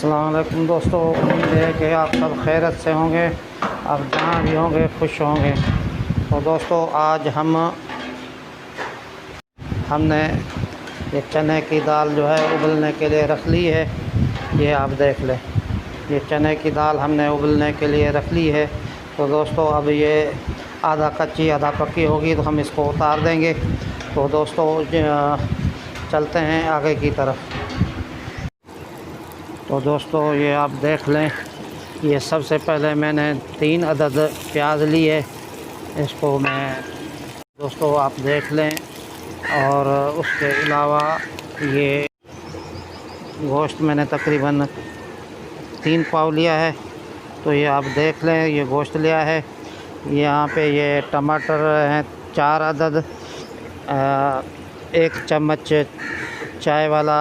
अस्सलाम वालेकुम दोस्तों, उम्मीद है कि आप सब खैरियत से होंगे। आप जहाँ भी होंगे खुश होंगे। तो दोस्तों आज हमने ये चने की दाल जो है उबलने के लिए रख ली है। ये आप देख लें, ये चने की दाल हमने उबलने के लिए रख ली है। तो दोस्तों अब ये आधा कच्ची आधा पक्की होगी तो हम इसको उतार देंगे। तो दोस्तों चलते हैं आगे की तरफ। तो दोस्तों ये आप देख लें, ये सबसे पहले मैंने 3 अदद प्याज ली है। इसको मैं दोस्तों आप देख लें, और उसके अलावा ये गोश्त मैंने तकरीबन 3 पाव लिया है। तो ये आप देख लें, ये गोश्त लिया है। यहाँ पे ये टमाटर हैं 4 अदद, 1 चम्मच चाय वाला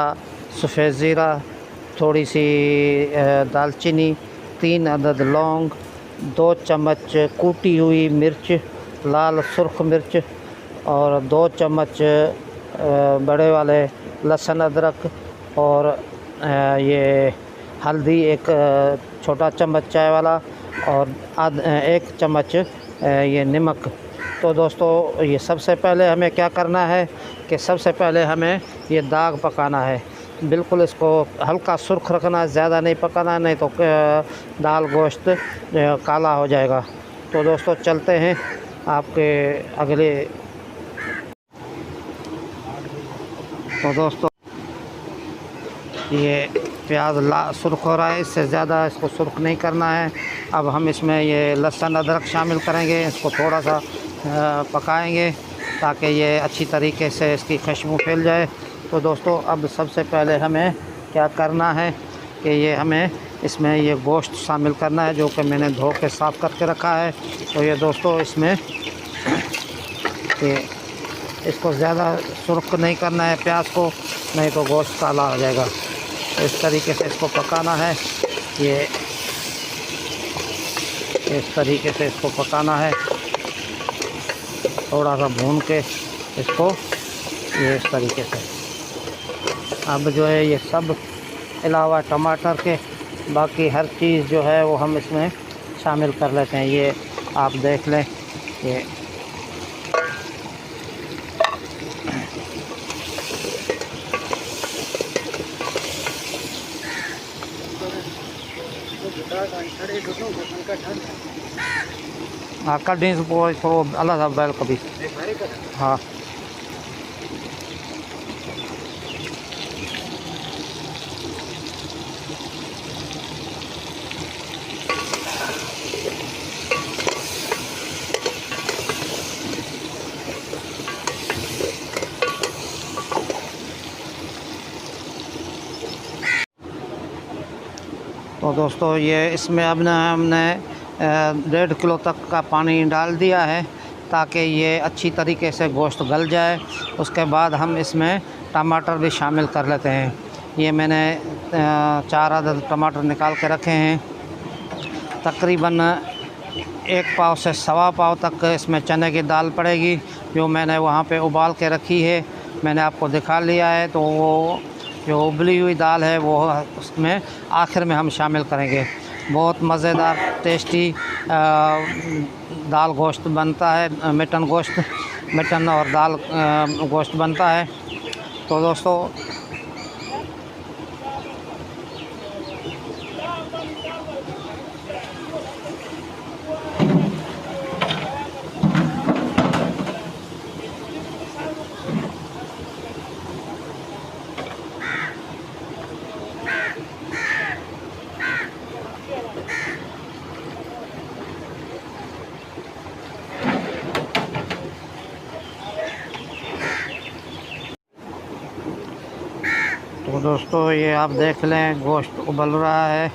सफ़ेद ज़ीरा, थोड़ी सी दालचीनी, 3 अदद लौंग, 2 चम्मच कूटी हुई मिर्च, लाल सुर्ख मिर्च, और 2 चम्मच बड़े वाले लहसुन अदरक, और ये हल्दी 1 छोटा चम्मच चाय वाला, और 1 चम्मच ये नमक। तो दोस्तों ये सबसे पहले हमें क्या करना है कि सबसे पहले हमें ये दाग पकाना है। बिल्कुल इसको हल्का सुर्ख रखना, ज़्यादा नहीं पकाना, नहीं तो दाल गोश्त काला हो जाएगा। तो दोस्तों चलते हैं आपके अगले। तो दोस्तों ये प्याज सुर्ख हो रहा है, इससे ज़्यादा इसको सुर्ख नहीं करना है। अब हम इसमें ये लहसुन अदरक शामिल करेंगे, इसको थोड़ा सा पकाएंगे ताकि ये अच्छी तरीके से इसकी खुशबू फैल जाए। तो दोस्तों अब सबसे पहले हमें क्या करना है कि ये हमें इसमें ये गोश्त शामिल करना है, जो कि मैंने धो के साफ़ करके रखा है। तो ये दोस्तों इसमें ये इसको ज़्यादा सुर्ख नहीं करना है प्याज को, नहीं तो गोश्त काला हो जाएगा। इस तरीके से इसको पकाना है, ये इस तरीके से इसको पकाना है, थोड़ा सा भून के इसको ये इस तरीके से। अब जो है ये सब अलावा टमाटर के बाकी हर चीज़ जो है वो हम इसमें शामिल कर लेते हैं। ये आप देख लें, ये हाँ कढ़ी से थोड़ा अलग सा बैल कभी। हाँ तो दोस्तों ये इसमें अब ना हमने 1.5 किलो तक का पानी डाल दिया है ताकि ये अच्छी तरीके से गोश्त गल जाए। उसके बाद हम इसमें टमाटर भी शामिल कर लेते हैं। ये मैंने 4 अदद टमाटर निकाल के रखे हैं। तकरीबन 1 पाव से सवा पाव तक इसमें चने की दाल पड़ेगी, जो मैंने वहाँ पे उबाल के रखी है। मैंने आपको दिखा लिया है। तो वो जो उबली हुई दाल है वो उसमें आखिर में हम शामिल करेंगे। बहुत मज़ेदार टेस्टी दाल गोश्त बनता है, मटन और दाल गोश्त बनता है। तो दोस्तों ये आप देख लें गोश्त उबल रहा है।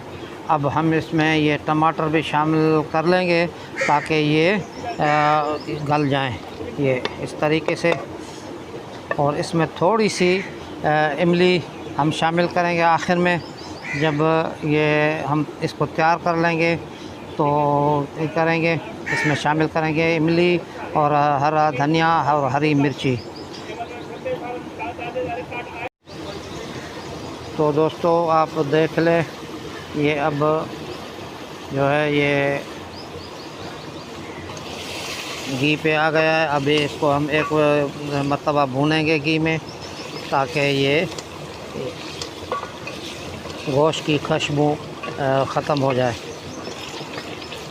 अब हम इसमें ये टमाटर भी शामिल कर लेंगे ताकि ये गल जाएं, ये इस तरीके से। और इसमें थोड़ी सी इमली हम शामिल करेंगे आखिर में, जब ये हम इसको तैयार कर लेंगे तो ये करेंगे, इसमें शामिल करेंगे इमली और हरा धनिया और हरी मिर्ची। तो दोस्तों आप देख लें, ये अब जो है ये घी पे आ गया है। अभी इसको हम एक मरतबा भूनेंगे घी में, ताकि ये गोश्त की खुशबू ख़त्म हो जाए।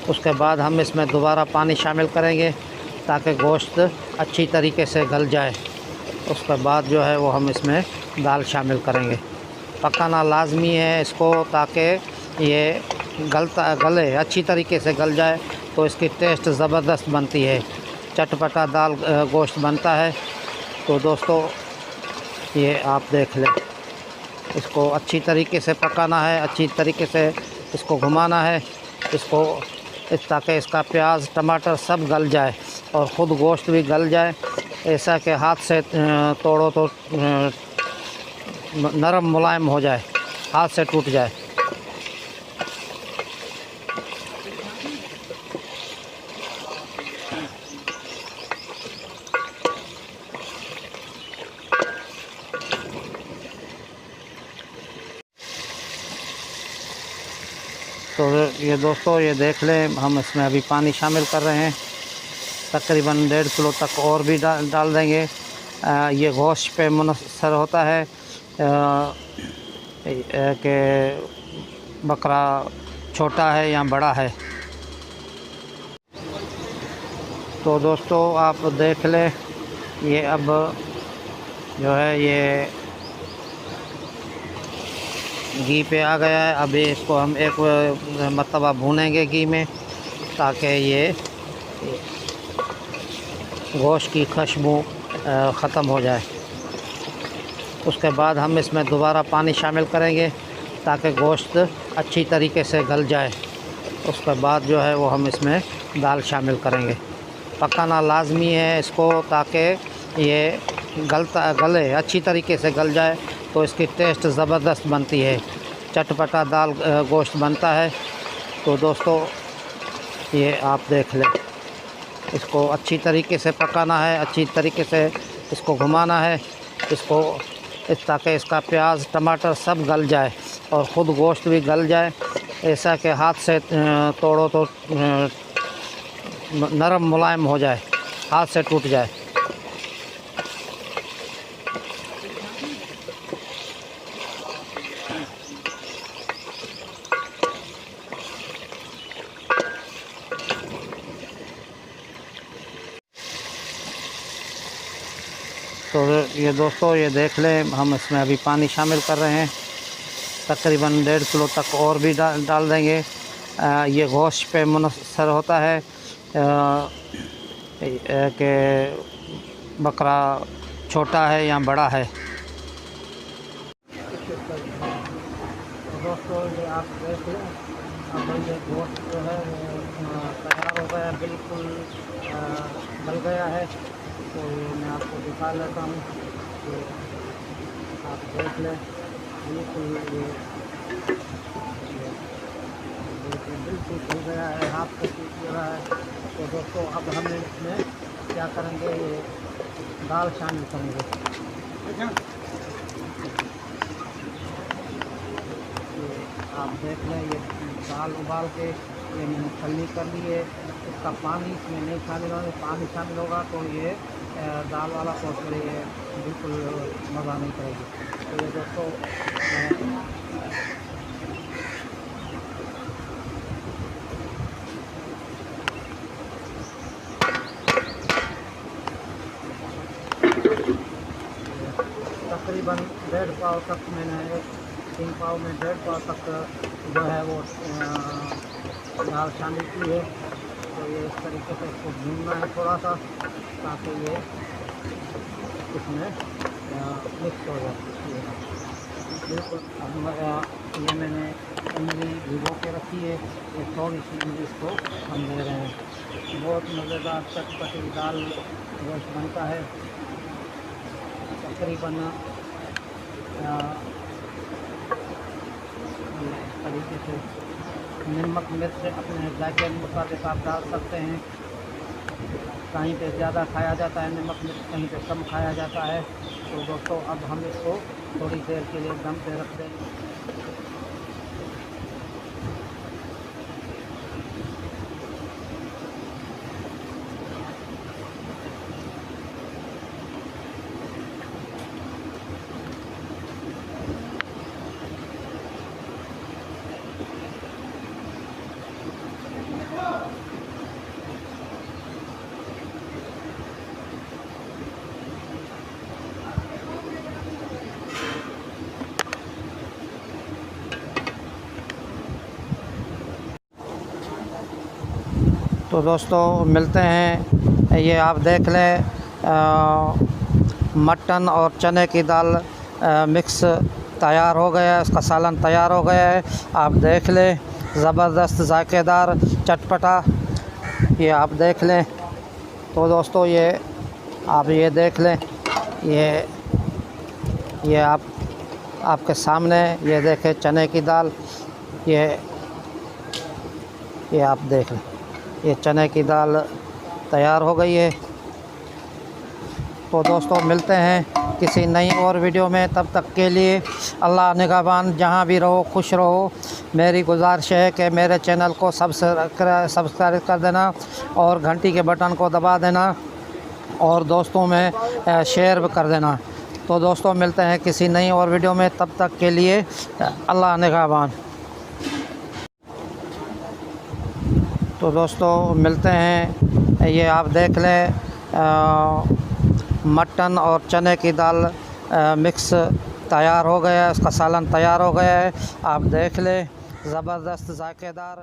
उसके बाद हम इसमें दोबारा पानी शामिल करेंगे ताकि गोश्त अच्छी तरीके से गल जाए। उसके बाद जो है वो हम इसमें दाल शामिल करेंगे। पकाना लाजमी है इसको, ताकि ये गले अच्छी तरीके से गल जाए, तो इसकी टेस्ट ज़बरदस्त बनती है, चटपटा दाल गोश्त बनता है। तो दोस्तों ये आप देख लें, इसको अच्छी तरीके से पकाना है, अच्छी तरीके से इसको घुमाना है, इसको ताकि इसका प्याज टमाटर सब गल जाए और ख़ुद गोश्त भी गल जाए, ऐसा कि हाथ से तोड़ो तो नरम मुलायम हो जाए, हाथ से टूट जाए। तो ये दोस्तों ये देख लें, हम इसमें अभी पानी शामिल कर रहे हैं, तकरीबन 1.5 किलो तक और भी डाल देंगे। ये गोश्त पे मुनहसर होता है कि बकरा छोटा है या बड़ा है। तो दोस्तों आप देख लें, ये अब जो है ये घी पे आ गया है। अभी इसको हम एक मरतबा भूनेंगे घी में, ताकि ये गोश्त की खुशबू ख़त्म हो जाए। उसके बाद हम इसमें दोबारा पानी शामिल करेंगे ताकि गोश्त अच्छी तरीके से गल जाए। उसके बाद जो है वो हम इसमें दाल शामिल करेंगे। पकाना लाजमी है इसको, ताकि ये गले अच्छी तरीके से गल जाए, तो इसकी टेस्ट ज़बरदस्त बनती है, चटपटा दाल गोश्त बनता है। तो दोस्तों ये आप देख लें, इसको अच्छी तरीके से पकाना है, अच्छी तरीके से इसको घुमाना है, इसको ताकि इसका प्याज टमाटर सब गल जाए और ख़ुद गोश्त भी गल जाए, ऐसा कि हाथ से तोड़ो तो नरम मुलायम हो जाए, हाथ से टूट जाए। तो ये दोस्तों ये देख लें, हम इसमें अभी पानी शामिल कर रहे हैं, तकरीबन 1.5 किलो तक और भी डाल देंगे। ये गोश्त पे मुनहसर होता है कि बकरा छोटा है या बड़ा है। तो दोस्तों ये आप देख लें, अब ये गोश्त जो है वो तैयार हो गया, बिल्कुल गल गया है। तो ये मैं आपको दिखा लेता हूँ, तो आप देख लें, बिल्कुल ये बिल्कुल गल गया है, हाथ से टूट रहा है। तो दोस्तों अब हम इसमें क्या करेंगे, ये दाल शामिल करेंगे। आप देख लें, ये दाल उबाल के ये मैंने छलनी कर ली है। इसका पानी इसमें नहीं शामिल होगा, पानी शामिल होगा तो ये दाल वाला कोर्स में ये बिल्कुल मज़ा नहीं करेगी। तो ये दोस्तों तकरीबन 1.5 पाव तक मैंने 3 पाव में 1.5 पाव तक जो है वो दाल शामिल की है। तो ये इस तरीके से इसको भूनना है थोड़ा सा, ताकि ये इसमें मिक्स हो जाए। बिल्कुल अब ये मैंने इमली भिगो के रखी है, ये थोड़ी सी इमली इसको हम दे रहे हैं। बहुत मज़ेदार चटपटी दाल गोश्त बनता है। तकरीबन इस तरीके से नमक मिर्च अपने जायके मुताबिक आप डाल सकते हैं। कहीं पे ज़्यादा खाया जाता है नमक मिर्च, कहीं पे कम खाया जाता है। तो दोस्तों अब हम इसको थोड़ी देर के लिए दम पे रख देंगे। तो दोस्तों मिलते हैं। ये आप देख लें, मटन और चने की दाल मिक्स तैयार हो गया है, इसका सालन तैयार हो गया है। आप देख लें, ज़बरदस्त जायकेदार चटपटा, ये आप देख लें। तो दोस्तों ये आप ये देख लें, ये आपके सामने ये देखें चने की दाल, ये आप देख लें, ये चने की दाल तैयार हो गई है। तो दोस्तों मिलते हैं किसी नई और वीडियो में, तब तक के लिए अल्लाह निगहबान। जहाँ भी रहो खुश रहो। मेरी गुजारिश है कि मेरे चैनल को सब्सक्राइब कर देना और घंटी के बटन को दबा देना और दोस्तों में शेयर भी कर देना। तो दोस्तों मिलते हैं किसी नई और वीडियो में, तब तक के लिए अल्लाह निगहबान। तो दोस्तों मिलते हैं। ये आप देख लें, मटन और चने की दाल मिक्स तैयार हो गया है, इसका सालन तैयार हो गया है। आप देख लें, ज़बरदस्त जायकेदार।